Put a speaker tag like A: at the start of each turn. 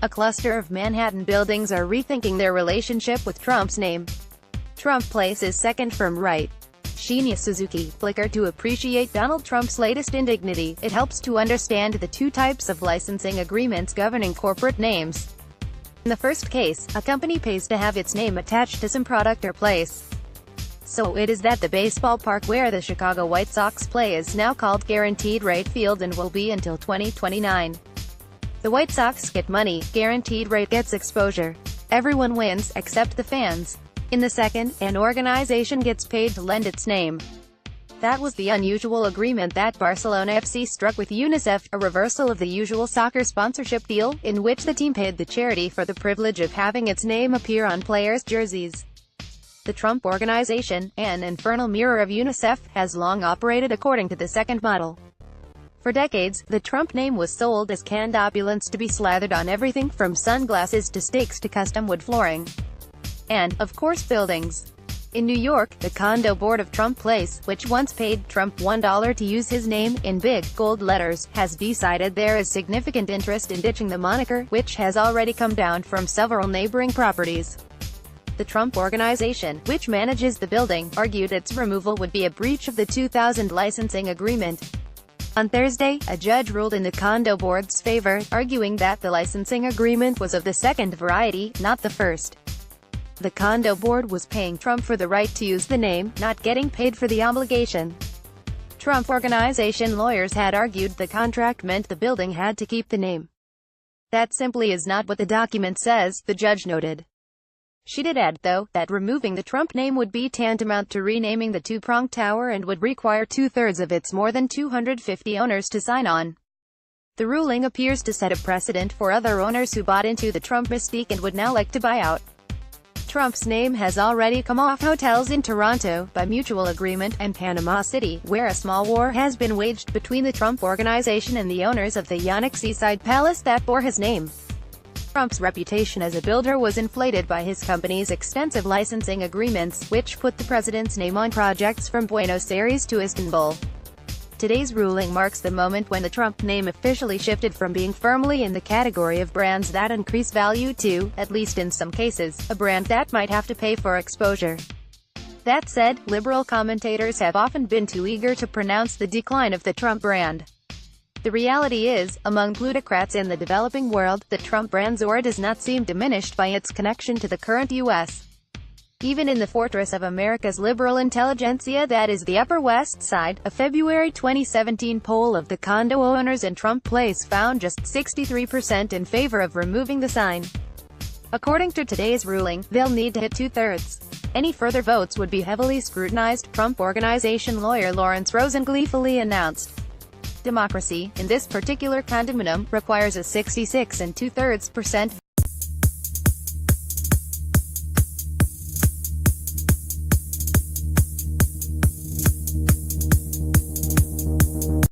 A: A cluster of Manhattan buildings are rethinking their relationship with Trump's name. Trump Place is second from right. Shinya Suzuki, Flickr To appreciate Donald Trump's latest indignity. It helps to understand the two types of licensing agreements governing corporate names. In the first case, a company pays to have its name attached to some product or place. So it is that the baseball park where the Chicago White Sox play is now called Guaranteed Rate Field and will be until 2029. The White Sox get money, Guaranteed Rate gets exposure. Everyone wins, except the fans. In the second, an organization gets paid to lend its name. That was the unusual agreement that Barcelona FC struck with UNICEF, a reversal of the usual soccer sponsorship deal, in which the team paid the charity for the privilege of having its name appear on players' jerseys. The Trump Organization, an infernal mirror of UNICEF, has long operated according to the second model. For decades, the Trump name was sold as canned opulence to be slathered on everything from sunglasses to steaks to custom wood flooring. And, of course, buildings. In New York, the condo board of Trump Place, which once paid Trump $1 to use his name, in big, gold letters, has decided there is significant interest in ditching the moniker, which has already come down from several neighboring properties. The Trump Organization, which manages the building, argued its removal would be a breach of the 2000 licensing agreement. On Thursday, a judge ruled in the condo board's favor, arguing that the licensing agreement was of the second variety, not the first. The condo board was paying Trump for the right to use the name, not getting paid for the obligation. Trump Organization lawyers had argued the contract meant the building had to keep the name. That simply is not what the document says, the judge noted. She did add, though, that removing the Trump name would be tantamount to renaming the two-pronged tower and would require two-thirds of its more than 250 owners to sign on. The ruling appears to set a precedent for other owners who bought into the Trump mystique and would now like to buy out. Trump's name has already come off hotels in Toronto, by mutual agreement, and Panama City, where a small war has been waged between the Trump Organization and the owners of the Yonik seaside palace that bore his name. Trump's reputation as a builder was inflated by his company's extensive licensing agreements, which put the president's name on projects from Buenos Aires to Istanbul. Today's ruling marks the moment when the Trump name officially shifted from being firmly in the category of brands that increase value to, at least in some cases, a brand that might have to pay for exposure. That said, liberal commentators have often been too eager to pronounce the decline of the Trump brand. The reality is, among plutocrats in the developing world, the Trump brand's aura does not seem diminished by its connection to the current U.S. Even in the fortress of America's liberal intelligentsia, that is the Upper West Side, a February 2017 poll of the condo owners in Trump Place found just 63% in favor of removing the sign. According to today's ruling, they'll need to hit two-thirds. Any further votes would be heavily scrutinized, Trump Organization lawyer Lawrence Rosen gleefully announced. Democracy, in this particular condominium, requires a 66 2/3%